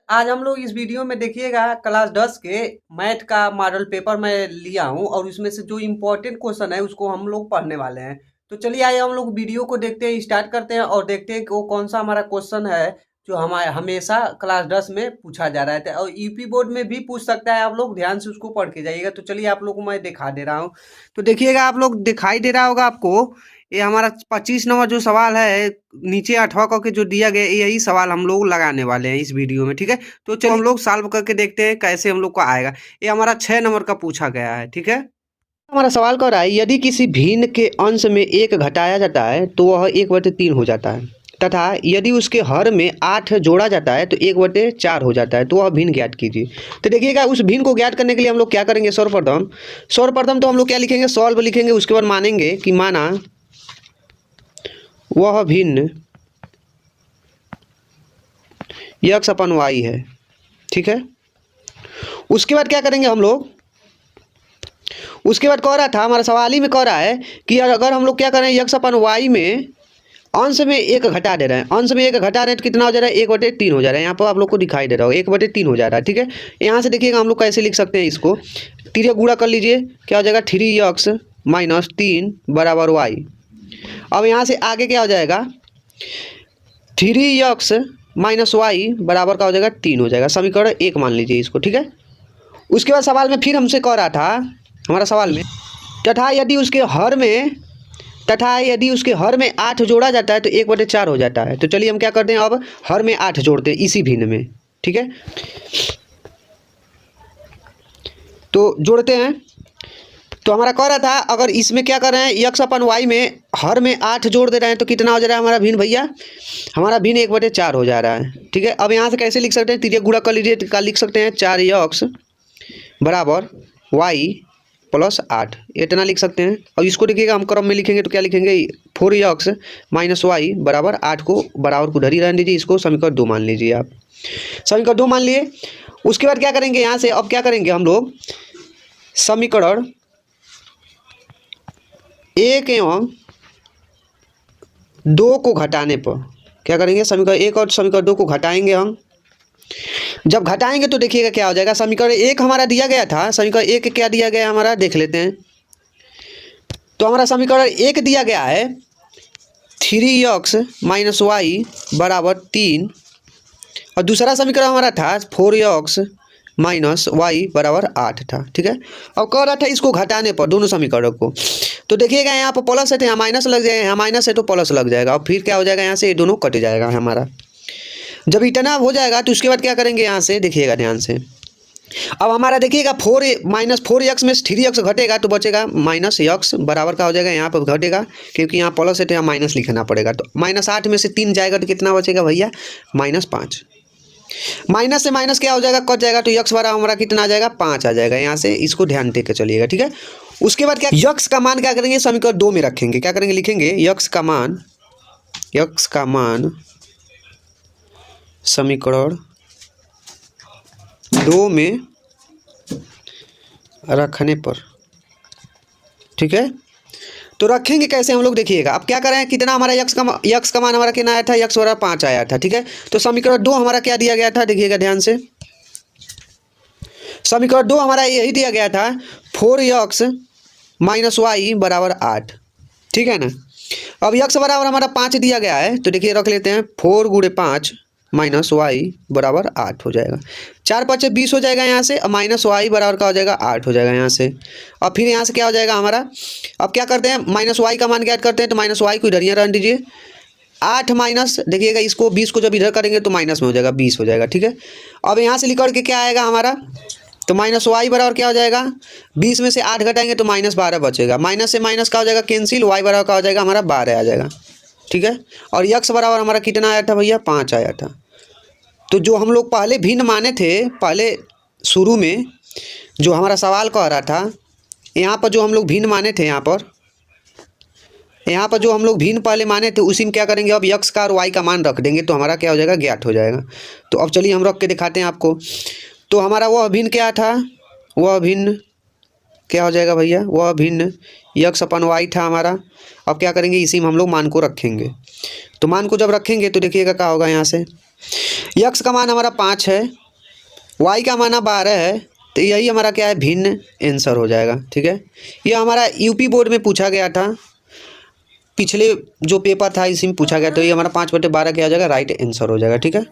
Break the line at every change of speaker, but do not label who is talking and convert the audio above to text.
आज हम लोग इस वीडियो में देखिएगा क्लास 10 के मैथ का मॉडल पेपर मैं लिया हूँ और उसमें से जो इम्पोर्टेंट क्वेश्चन है उसको हम लोग पढ़ने वाले हैं। तो चलिए आइए हम लोग वीडियो को देखते हैं, स्टार्ट करते हैं और देखते हैं कि वो कौन सा हमारा क्वेश्चन है जो हमारे हमेशा क्लास 10 में पूछा जा रहा है और यूपी बोर्ड में भी पूछ सकता है। आप लोग ध्यान से उसको पढ़ के जाइएगा। तो चलिए आप लोग को मैं दिखा दे रहा हूँ। तो देखिएगा, आप लोग दिखाई दे रहा होगा आपको, ये हमारा 25 नंबर जो सवाल है, नीचे 8वां करके जो दिया गया है, यही सवाल हम लोग लगाने वाले हैं इस वीडियो में। ठीक है, तो चलिए हम लोग सॉल्व करके देखते हैं कैसे हम लोग को आएगा। ये हमारा 6 नंबर का पूछा गया है। ठीक है, हमारा सवाल कर रहा है, यदि किसी भिन्न के अंश में 1 घटाया जाता है तो वह 1/3 हो जाता है, तथा यदि उसके हर में 8 जोड़ा जाता है तो 1/4 हो जाता है, तो वह भिन्न ज्ञात कीजिए। तो देखिएगा, उस भिन्न को ज्ञात करने के लिए हम लोग क्या करेंगे, सर्वप्रथम तो हम लोग क्या लिखेंगे, सॉल्व लिखेंगे। उसके बाद मानेंगे कि माना वह भिन्न x/y है। ठीक है, उसके बाद क्या करेंगे हम लोग, उसके बाद कह रहा था, हमारा सवाल ही में कह रहा है कि अगर हम लोग क्या करें, x/y में अंश में 1 घटा दे रहे हैं, अंश में 1 घटा रहे हैं तो कितना हो जा रहा है, 1/3 हो जा रहा है। यहाँ पर आप लोग को दिखाई दे रहा होगा 1/3 हो जा रहा है। ठीक है, यहाँ से देखिएगा हम लोग कैसे लिख सकते हैं इसको, 3 गुणा कर लीजिए, क्या हो जाएगा 3x - 3 = y। अब यहाँ से आगे क्या हो जाएगा, 3x - y बराबर का हो जाएगा 3 हो जाएगा, समीकरण 1 मान लीजिए इसको। ठीक है, उसके बाद सवाल में फिर हमसे कह रहा था, हमारा सवाल में, तथा यदि उसके हर में 8 जोड़ा जाता है तो 1/4 हो जाता है। तो चलिए हम क्या करते हैं, अब हर में 8 जोड़ते हैं इसी भिन्न में। ठीक है, तो जोड़ते हैं। तो हमारा कह रहा था, अगर इसमें क्या कर रहे हैं, x/y में हर में 8 जोड़ दे रहे हैं तो कितना हो जा रहा है हमारा भिन्न, भैया हमारा भिन्न 1/4 हो जा रहा है। ठीक है, अब यहाँ से कैसे लिख सकते हैं, 3 गुणा कर लीजिए, तो लिख सकते हैं 4x बराबर y + 8, इतना लिख सकते हैं। और इसको देखिएगा, हम क्रम में लिखेंगे तो क्या लिखेंगे, 4x - y बराबर 8 को बराबर को धरी रहने दीजिए, इसको समीकरण 2 मान लीजिए आप, समीकरण 2 मान लिए। उसके बाद क्या करेंगे, यहाँ से अब क्या करेंगे हम लोग, समीकरण 1 एवं 2 को घटाने पर क्या करेंगे, समीकरण 1 और समीकरण 2 को घटाएंगे हम। जब घटाएंगे तो देखिएगा क्या हो जाएगा, समीकरण 1 हमारा दिया गया था, समीकरण 1 क्या दिया गया है हमारा, देख लेते हैं। तो हमारा समीकरण 1 दिया गया है 3x - y बराबर 3, और दूसरा समीकरण हमारा था 4x - y बराबर 8 था। ठीक है, अब कह रहा था इसको घटाने पर दोनों समीकरणों को, तो देखिएगा यहाँ पर प्लस है तो यहाँ माइनस लग जाएगा, यहाँ माइनस है तो प्लस लग जाएगा, और फिर क्या हो जाएगा, यहाँ से ये दोनों कट जाएगा हमारा। जब इतना हो जाएगा तो उसके बाद क्या करेंगे, यहाँ से देखिएगा ध्यान से, अब हमारा देखिएगा 4x में 3x घटेगा तो बचेगा -x बराबर का हो जाएगा, यहाँ पर घटेगा क्योंकि यहाँ प्लस है तो यहाँ माइनस लिखना पड़ेगा। तो -8 में से 3 जाएगा तो कितना बचेगा भैया, -5। माइनस से माइनस क्या हो जाएगा, कट जाएगा, तो x बराबर हमारा कितना आ जाएगा, 5 आ जाएगा। यहाँ से इसको ध्यान दे के चलिएगा। ठीक है, उसके बाद क्या, x का मान क्या करेंगे, समीकरण 2 में रखेंगे, क्या करेंगे, लिखेंगे x का मान समीकरण 2 में रखने पर। ठीक है, तो रखेंगे कैसे हम लोग, देखिएगा अब क्या करें, कितना हमारा x का मान हमारा कितना आया था, x बराबर 5 आया था। ठीक है, तो समीकरण 2 हमारा क्या दिया गया था, देखिएगा ध्यान से, समीकरण 2 हमारा यही दिया गया था 4x - y बराबर 8। ठीक है ना, अब x बराबर हमारा 5 दिया गया है, तो देखिए रख लेते हैं, 4 × 5 - y बराबर 8 हो जाएगा, 4 × 5 = 20 हो जाएगा यहाँ से, और -y बराबर का हो जाएगा 8 हो जाएगा यहाँ से। और फिर यहाँ से क्या हो जाएगा हमारा, अब क्या करते हैं, -y का मान ज्ञात करते हैं, तो -y को इधर ही रहने दीजिए, 8 माइनस, देखिएगा इसको 20 को जब इधर करेंगे तो माइनस में हो जाएगा, 20 हो जाएगा। ठीक है, अब यहाँ से लिख के क्या आएगा हमारा, तो -y बराबर क्या हो जाएगा, 20 में से 8 घटाएंगे तो -12 बचेगा, माइनस से माइनस का हो जाएगा कैंसिल, y बराबर का हो जाएगा हमारा 12 आ जाएगा। ठीक है, और x बराबर हमारा कितना आया था भैया, 5 आया था। तो जो हम लोग पहले भिन्न माने थे, पहले शुरू में जो हमारा सवाल कह रहा था, यहाँ पर जो हम लोग भिन्न माने थे, यहाँ पर जो हम लोग भिन्न पहले माने थे, उसी में क्या करेंगे, अब x का और y का मान रख देंगे तो हमारा क्या हो जाएगा, ज्ञात हो जाएगा। तो अब चलिए हम रख के दिखाते हैं आपको। तो हमारा वह भिन्न क्या था, वह भिन्न क्या हो जाएगा भैया, वह भिन्न x/y था हमारा। अब क्या करेंगे, इसी में हम लोग मान को रखेंगे। तो मान को जब रखेंगे तो देखिएगा क्या होगा, यहाँ से यक्स का मान हमारा 5 है, वाई का मान 12 है, तो यही हमारा क्या है, भिन्न आंसर हो जाएगा। ठीक है, ये हमारा यूपी बोर्ड में पूछा गया था, पिछले जो पेपर था इसी में पूछा गया, तो ये हमारा 5/12 क्या हो जाएगा, राइट आंसर हो जाएगा। ठीक है।